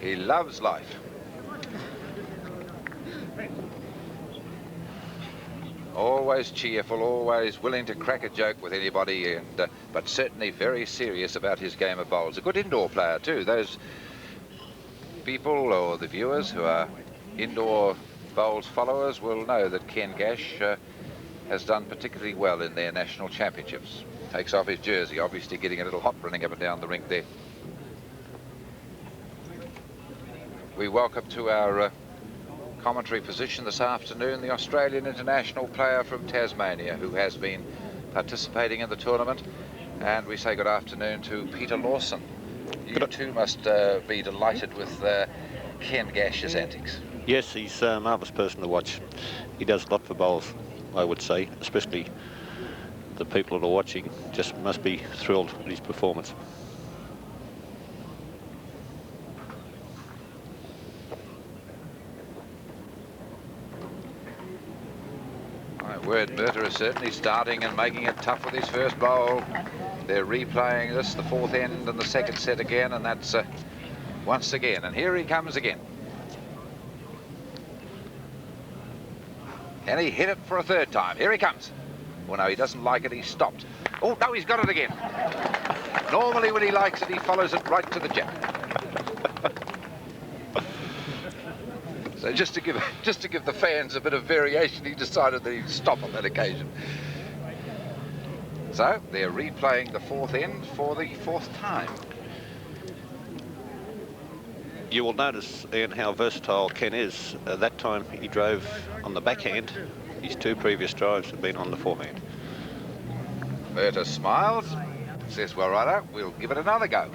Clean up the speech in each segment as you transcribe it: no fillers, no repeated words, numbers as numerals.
He loves life. Always cheerful, always willing to crack a joke with anybody, and but certainly very serious about his game of bowls. A good indoor player too. Those people or the viewers who are indoor bowls followers will know that Ken Gash has done particularly well in their national championships. Takes off his jersey, obviously getting a little hot running up and down the rink there. We welcome to our commentary position this afternoon the Australian international player from Tasmania who has been participating in the tournament, and we say good afternoon to Peter Lawson. You too must be delighted with Ken Gash's antics. Yes, he's a marvellous person to watch. He does a lot for bowls, I would say, especially the people that are watching just must be thrilled with his performance. Word, Murtagh is certainly starting and making it tough with his first bowl. They're replaying this, the fourth end and the second set again, and that's once again. And here he comes again. And he hit it for a third time. Here he comes. Well, no, he doesn't like it. He stopped. Oh, no, he's got it again. Normally when he likes it, he follows it right to the jab. So just to give the fans a bit of variation, he decided that he'd stop on that occasion. So they're replaying the fourth end for the fourth time. You will notice, Ian, how versatile Ken is. That time he drove on the backhand. His two previous drives have been on the forehand. Murtagh smiles, says, well, righto, we'll give it another go.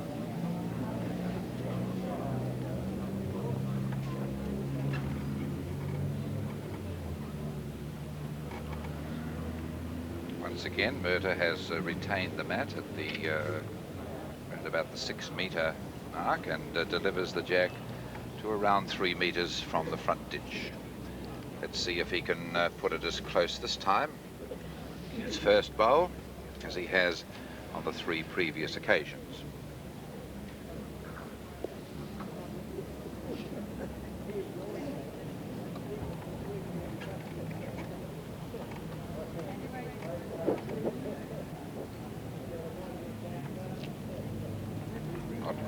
Once again, Murtagh has retained the mat at the at about the 6 metre mark and delivers the jack to around 3 metres from the front ditch. Let's see if he can put it as close this time, his first bowl, as he has on the 3 previous occasions.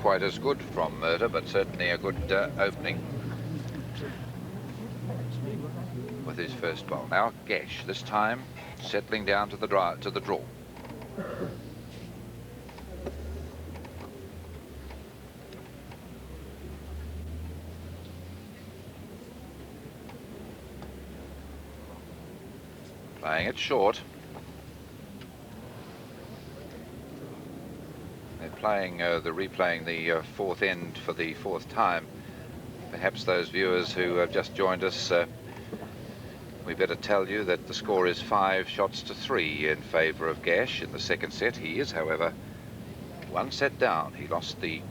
Quite as good from Murtagh, but certainly a good opening with his first bowl. Now Gash, this time settling down to the draw. Playing it short. Replaying the fourth end for the fourth time. Perhaps those viewers who have just joined us, we better tell you that the score is 5 shots to 3 in favour of Gash in the second set. He is, however, 1 set down. He lost the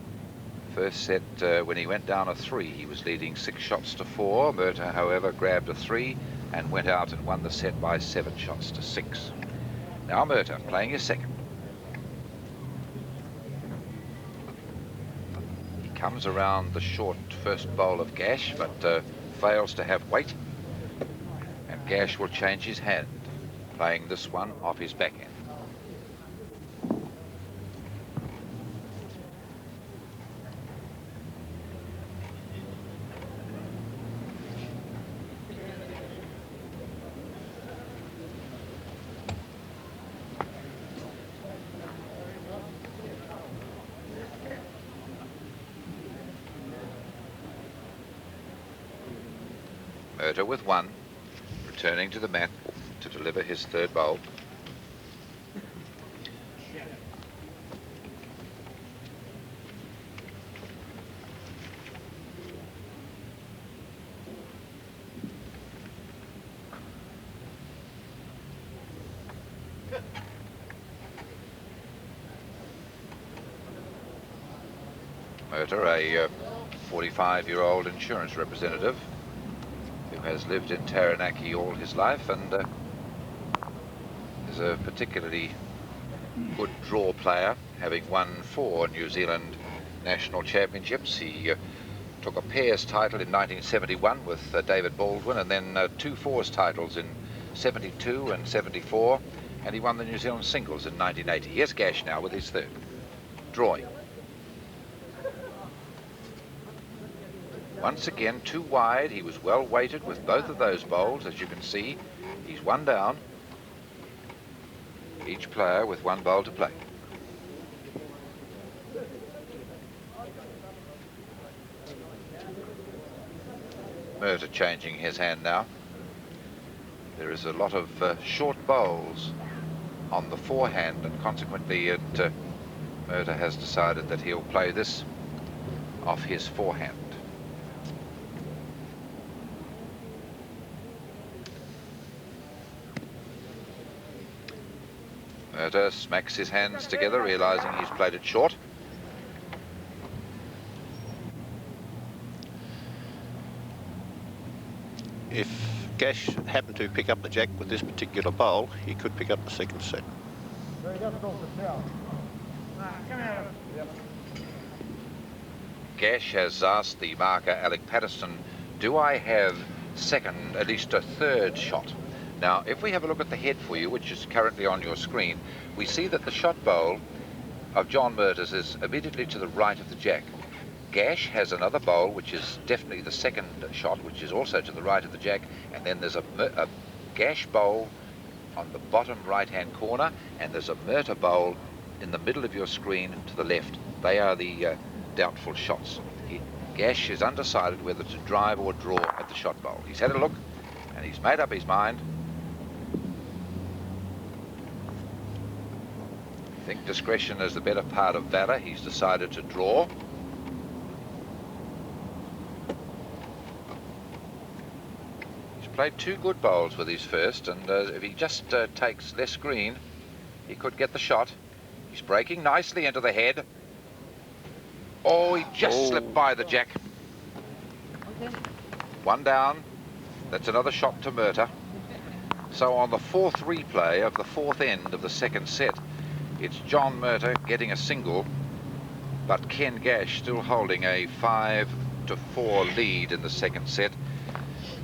first set when he went down a 3. He was leading 6 shots to 4. Murtagh, however, grabbed a 3 and went out and won the set by 7 shots to 6. Now Murtagh playing his second. Comes around the short first bowl of Gash, but fails to have weight. And Gash will change his hand, playing this one off his backhand. Murtagh with 1, returning to the mat to deliver his third bowl. Murtagh, a 45-year-old insurance representative, has lived in Taranaki all his life and is a particularly good draw player, having won 4 New Zealand national championships. He took a pairs title in 1971 with David Baldwin, and then 2 fours titles in 72 and 74, and he won the New Zealand singles in 1980. Here's Gash now with his third. Drawing. Once again, too wide. He was well weighted with both of those bowls, as you can see. He's 1 down. Each player with 1 bowl to play. Murtagh changing his hand now. There is a lot of short bowls on the forehand, and consequently Murtagh has decided that he'll play this off his forehand. Murtagh smacks his hands together, realising he's played it short. If Gash happened to pick up the jack with this particular bowl, he could pick up the second set. Gash has asked the marker, Alec Patterson, do I have second, at least a third shot? Now, if we have a look at the head for you, which is currently on your screen, we see that the shot bowl of John Murtagh's is immediately to the right of the jack. Gash has another bowl, which is definitely the second shot, which is also to the right of the jack, and then there's a Gash bowl on the bottom right-hand corner, and there's a Murtagh bowl in the middle of your screen to the left. They are the doubtful shots. Gash is undecided whether to drive or draw at the shot bowl. He's had a look, and he's made up his mind. I think discretion is the better part of valor. He's decided to draw. He's played 2 good bowls with his first, and if he just takes less green, he could get the shot. He's breaking nicely into the head. Oh, he just slipped by the jack. 1 down. That's another shot to Murtagh. So on the 4th replay of the 4th end of the second set, it's John Murtagh getting a single, but Ken Gash still holding a 5-4 lead in the second set.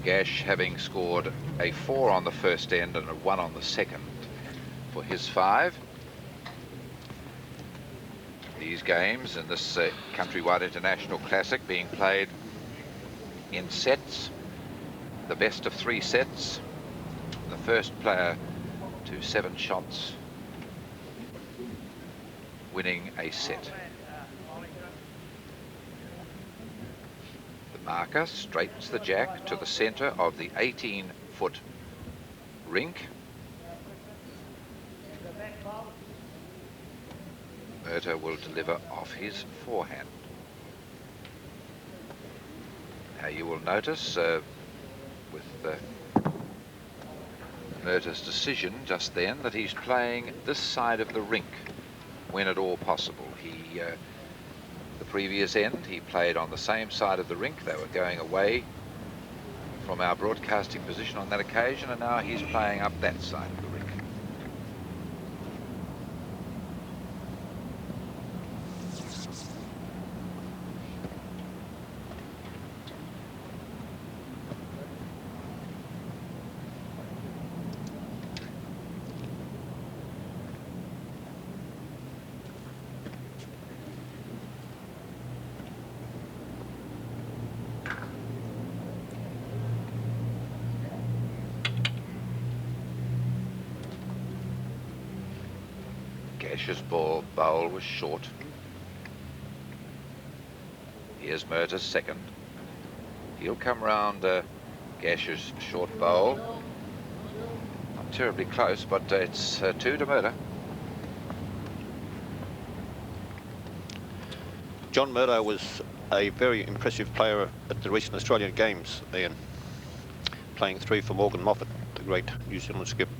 Gash having scored a 4 on the first end and a 1 on the second for his 5. These games in this Countrywide International Classic being played in sets, the best of 3 sets. The first player to 7 shots winning a set. The marker straightens the jack to the centre of the 18-foot rink. Murtagh will deliver off his forehand. Now you will notice with Murtagh's decision just then that he's playing this side of the rink when at all possible. The previous end he played on the same side of the rink. They were going away from our broadcasting position on that occasion, and now he's playing up that side of the rink. Gash's bowl was short. Here's Murtagh's second. He'll come round Gash's short bowl. Not terribly close, but it's 2 to Murtagh. John Murtagh was a very impressive player at the recent Australian Games, Ian, playing 3 for Morgan Moffat, the great New Zealand skipper.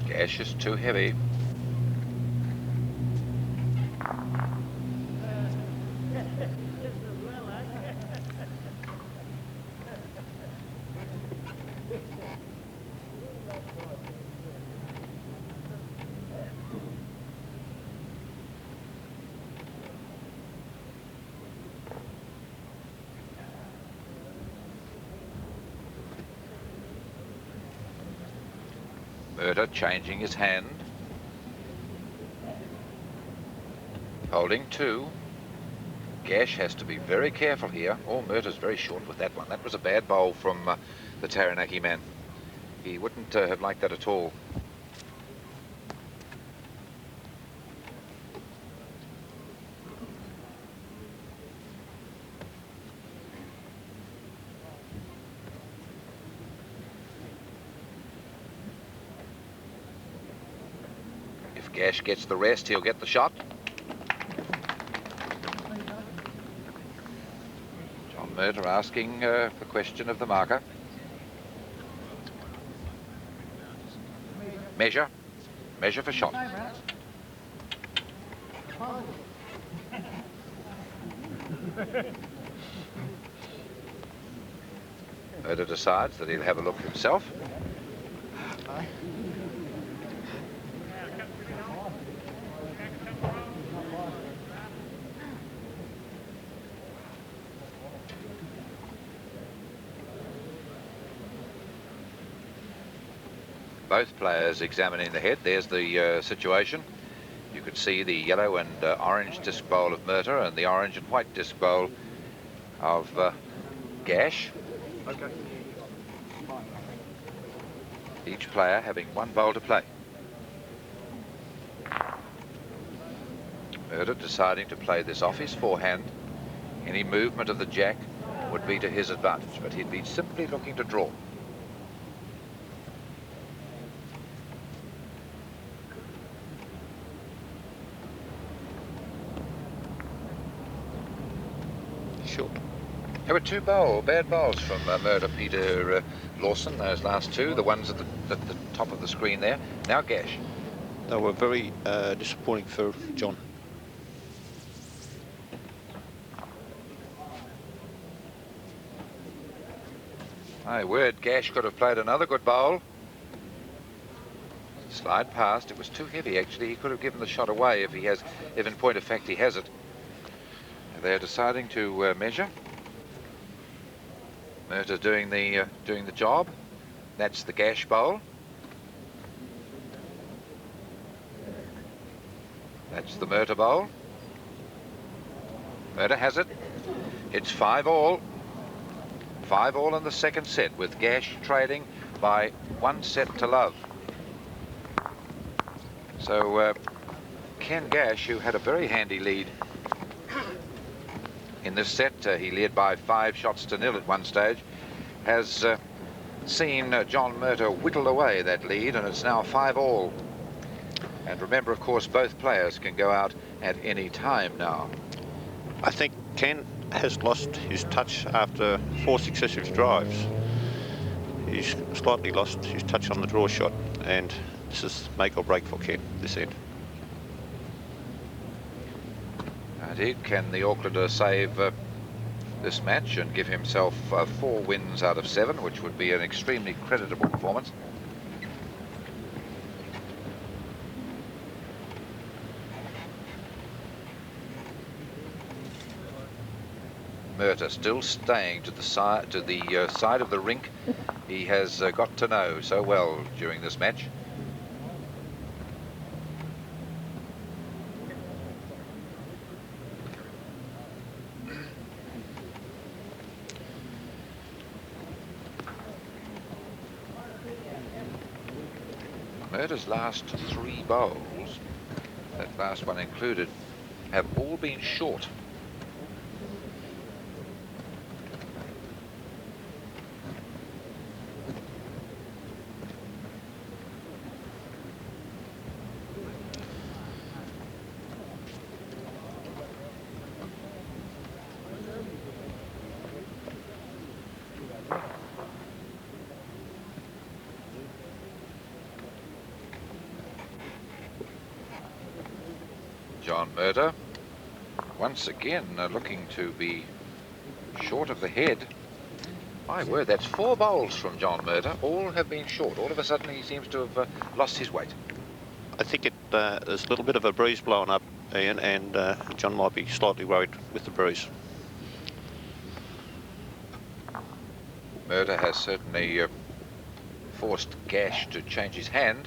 Gash is too heavy. Murtagh changing his hand. Holding 2. Gash has to be very careful here. Oh, Murtagh's very short with that one. That was a bad bowl from the Taranaki man. He wouldn't have liked that at all. If Gash gets the rest, he'll get the shot. John Murtagh asking the question of the marker. Measure for shot. Murtagh decides that he'll have a look himself. Both players examining the head. There's the situation. You could see the yellow and orange disc bowl of Murtagh and the orange and white disc bowl of Gash. Okay. Each player having one bowl to play. Murtagh deciding to play this off his forehand. Any movement of the jack would be to his advantage, but he'd be simply looking to draw. Short. There were 2 bad bowls from Murtagh, Peter Lawson, those last 2, the ones at the top of the screen there. Now Gash. They were very disappointing for John. My word, Gash could have played another good bowl. Slide past, it was too heavy actually. He could have given the shot away if in point of fact he has it. They're deciding to measure. Murtagh doing the job. That's the Gash bowl. That's the Murtagh bowl. Murtagh has it. It's 5-all. 5-all in the second set, with Gash trailing by 1 set to love. So Ken Gash, who had a very handy lead in this set, he led by 5 shots to 0 at one stage, has seen John Murtagh whittle away that lead, and it's now 5-all. And remember, of course, both players can go out at any time now. I think Ken has lost his touch after 4 successive drives. He's slightly lost his touch on the draw shot, and this is make or break for Ken, this end. Indeed, can the Aucklander save this match and give himself 4 wins out of 7, which would be an extremely creditable performance? Murtagh still staying to the side of the rink he has got to know so well during this match. Murtagh's last 3 bowls, that last one included, have all been short. John Murtagh, once again looking to be short of the head. My word, that's 4 bowls from John Murtagh. All have been short. All of a sudden he seems to have lost his weight. I think there's a little bit of a breeze blowing up, Ian, and John might be slightly worried with the breeze. Murtagh has certainly forced Gash to change his hand.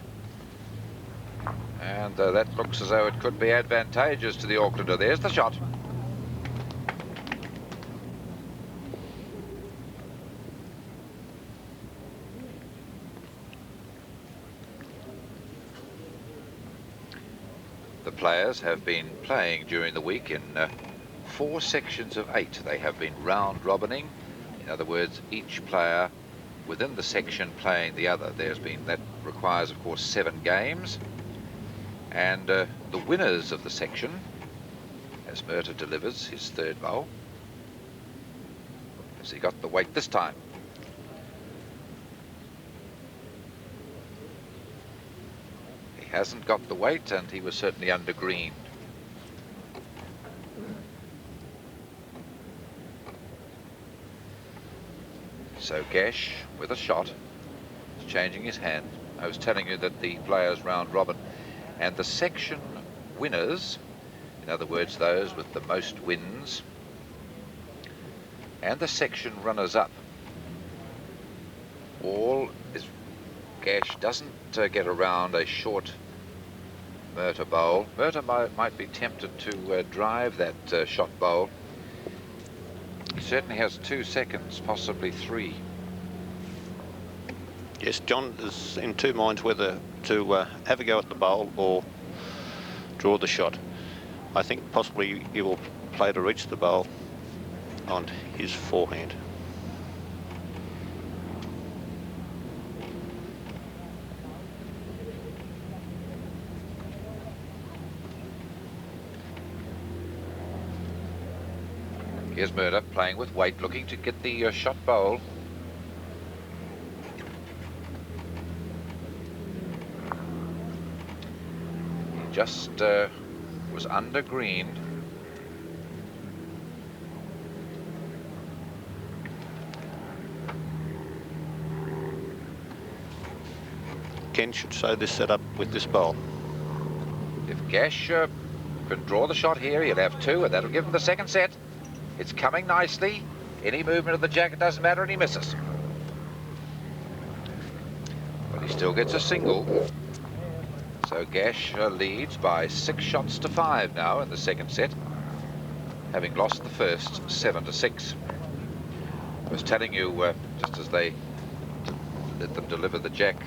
And that looks as though it could be advantageous to the Aucklander. There's the shot. The players have been playing during the week in 4 sections of 8. They have been round robining. In other words, each player within the section playing the other. That requires, of course, 7 games. And the winners of the section, as Murtagh delivers his 3rd bowl. Has he got the weight this time? He hasn't got the weight, and he was certainly undergreened. So Gash, with a shot, is changing his hand. I was telling you that the players round robin, and the section winners, in other words those with the most wins, and the section runners-up, all is Gash doesn't get around a short Murtagh bowl. Murtagh might be tempted to drive that shot bowl. He certainly has 2 seconds, possibly 3. Yes, John is in 2 minds whether to have a go at the bowl or draw the shot. I think possibly he will play to reach the bowl on his forehand. Here's Murtagh playing with weight, looking to get the shot bowl. He just was undergreened. Ken should show this setup with this bowl. If Gash can draw the shot here, he'll have 2, and that'll give him the 2nd set. It's coming nicely. Any movement of the jacket doesn't matter, and he misses. But he still gets a single. So Gash leads by 6 shots to 5 now in the 2nd set, having lost the first 7-6. I was telling you, just as they let them deliver the jack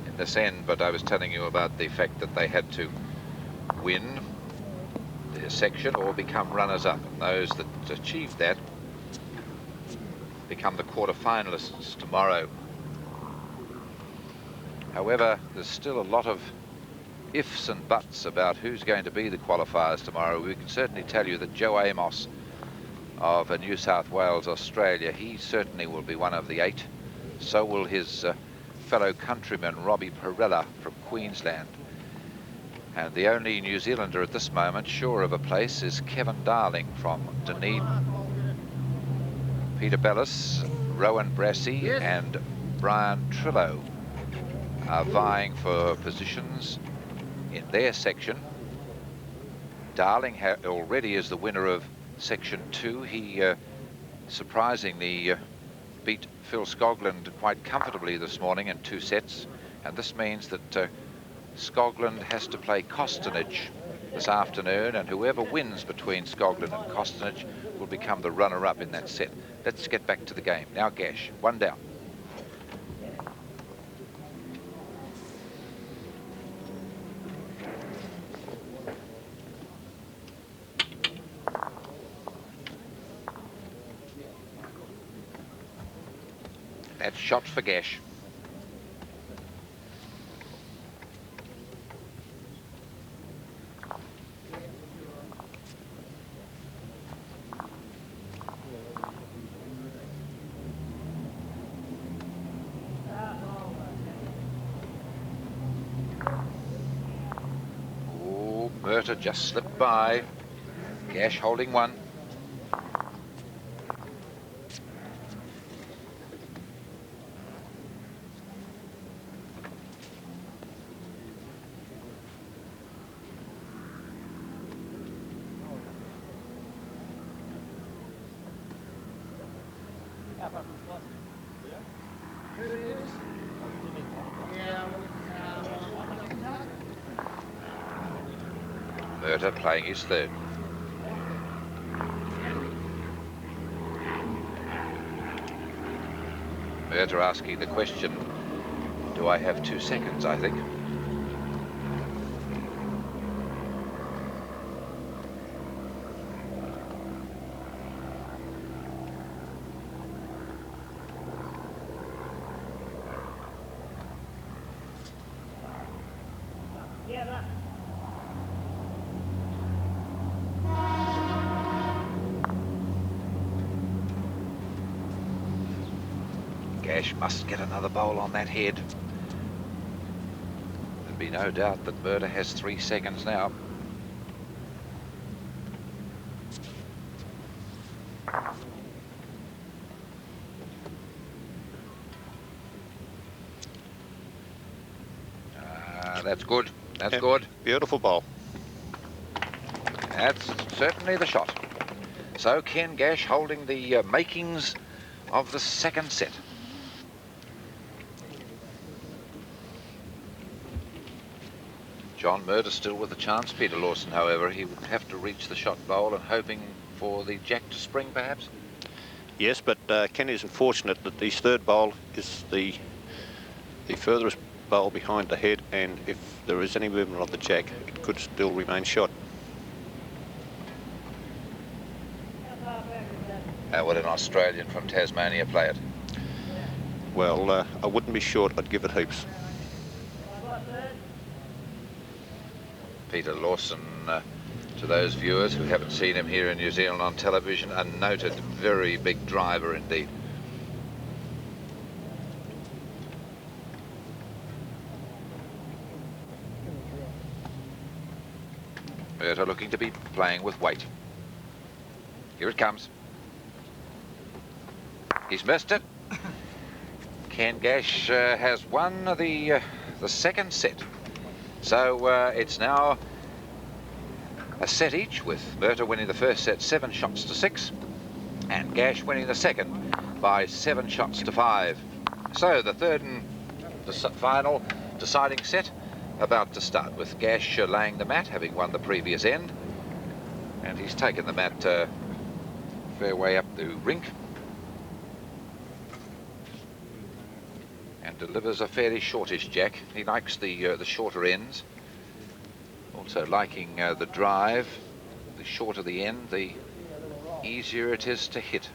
in this end, but I was telling you about the fact that they had to win their section or become runners-up, and those that achieved that become the quarter-finalists tomorrow. However, there's still a lot of ifs and buts about who's going to be the qualifiers tomorrow. We can certainly tell you that Joe Amos of New South Wales, Australia, he certainly will be one of the 8. So will his fellow countryman Robbie Perella from Queensland. And the only New Zealander at this moment sure of a place is Kevin Darling from Dunedin. Peter Bellis, Rowan Brassey and Brian Trillo are vying for positions in their section. Darling already is the winner of section 2. He surprisingly beat Phil Skoglund quite comfortably this morning in 2 sets, and this means that Skoglund has to play Kostinich this afternoon, and whoever wins between Skoglund and Kostinich will become the runner-up in that set. Let's get back to the game. Now Gash, 1 down. That's shot for Gash. Oh, Murtagh just slipped by. Gash holding 1. Murtagh playing his third. Murtagh asking the question, do I have 2 seconds, I think. Gash must get another bowl on that head. There'd be no doubt that Murtagh has 3 seconds now. That's good. That's good. Beautiful bowl. That's certainly the shot. So Ken Gash holding the makings of the second set. John Murtagh still with a chance. Peter Lawson, however, he would have to reach the shot bowl and hoping for the jack to spring, perhaps. Yes, but Ken is unfortunate that his third bowl is the furthest bowl behind the head, and if there is any movement of the jack, it could still remain shot. How would an Australian from Tasmania play it? Well, I wouldn't be short, I'd give it heaps. Peter Lawson, to those viewers who haven't seen him here in New Zealand on television, a noted, very big driver indeed. Murtagh looking to be playing with weight. Here it comes. He's missed it. Ken Gash has won the second set. So it's now a set each, with Murtagh winning the first set 7 shots to 6 and Gash winning the second by 7 shots to 5. So the third and the final deciding set about to start, with Gash laying the mat, having won the previous end, and he's taken the mat fair way up the rink and delivers a fairly shortish jack. He likes the shorter ends, also liking the drive. The shorter the end, the easier it is to hit.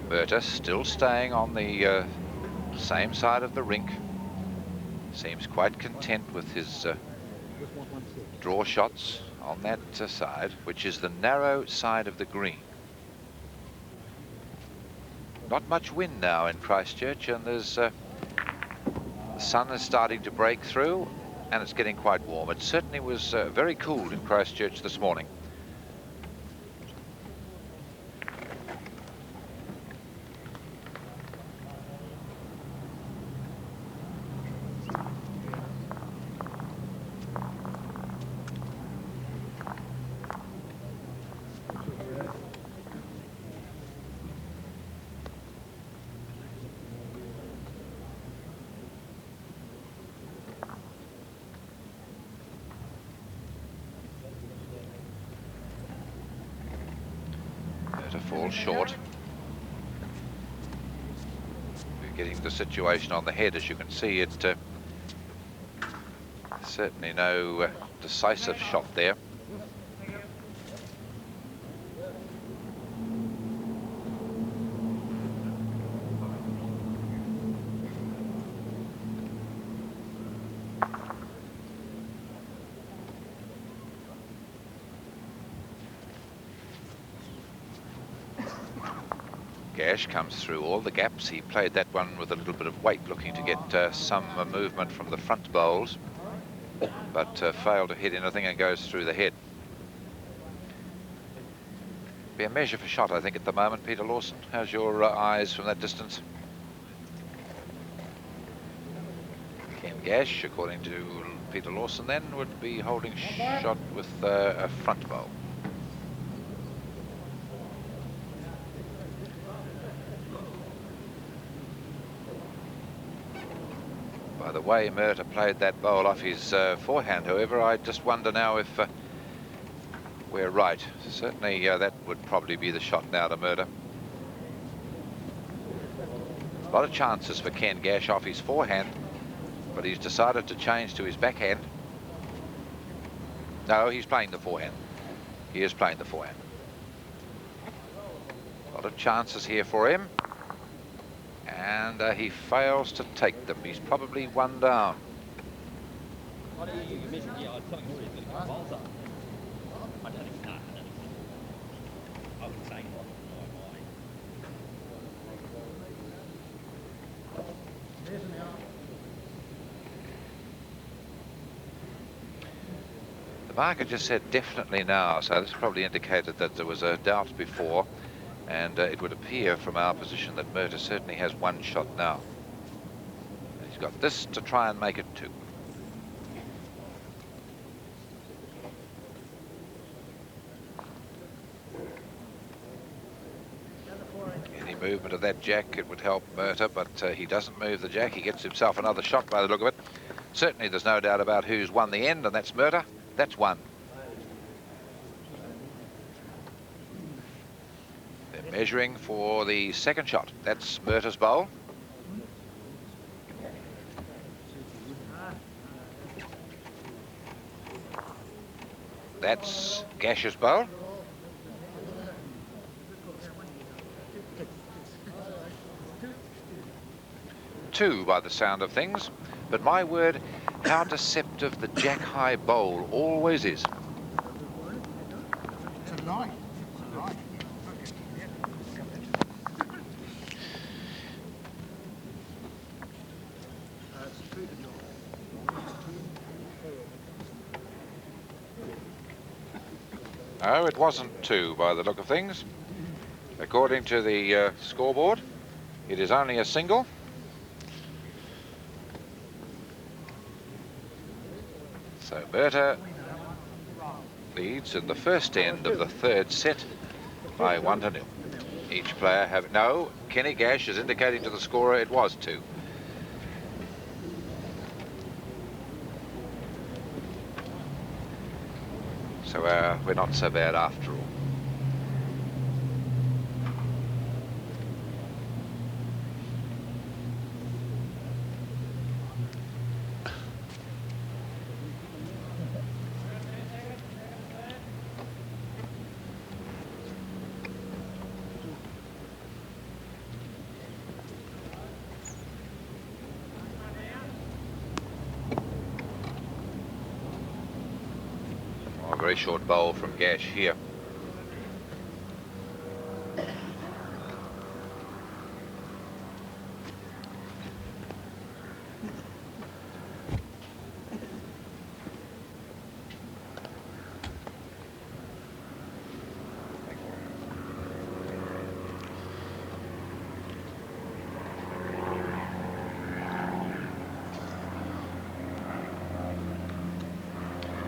Murtagh still staying on the same side of the rink. Seems quite content with his draw shots on that side, which is the narrow side of the green. Not much wind now in Christchurch, and there's the sun is starting to break through, and it's getting quite warm. It certainly was very cool in Christchurch this morning. Fall short. We're getting the situation on the head, as you can see. It certainly no decisive shot there. Gash comes through all the gaps. He played that one with a little bit of weight, looking to get some movement from the front bowls. but failed to hit anything and goes through the head. Be a measure for shot, I think, at the moment. Peter Lawson, how's your eyes from that distance? Ken Gash, according to Peter Lawson, then would be holding shot with a front bowl. By the way Murtagh played that bowl off his forehand, however, I just wonder now if we're right. Certainly that would probably be the shot now to Murtagh. A lot of chances for Ken Gash off his forehand, but he's decided to change to his backhand. No, he's playing the forehand. He is playing the forehand. A lot of chances here for him. And he fails to take them. He's probably one down. The marker just said definitely now, so this probably indicated that there was a doubt before. And it would appear from our position that Murtagh certainly has one shot now. He's got this to try and make it two. Any movement of that jack, it would help Murtagh, but he doesn't move the jack. He gets himself another shot by the look of it. Certainly there's no doubt about who's won the end, and that's Murtagh. That's one. Measuring for the second shot. That's Murtagh's bowl. That's Gash's bowl. Two by the sound of things, but my word, how deceptive the jack-high bowl always is. No, it wasn't two by the look of things. According to the scoreboard, it is only a single. So Murtagh leads in the first end of the third set by 1-0. Each player have... No, Kenny Gash is indicating to the scorer it was two. So we're not so bad after all. Very short bowl from Gash here.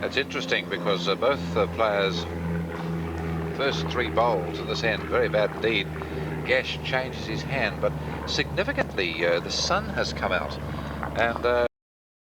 It's interesting because both players' first three bowls at this end, very bad indeed. Gash changes his hand, but significantly the sun has come out and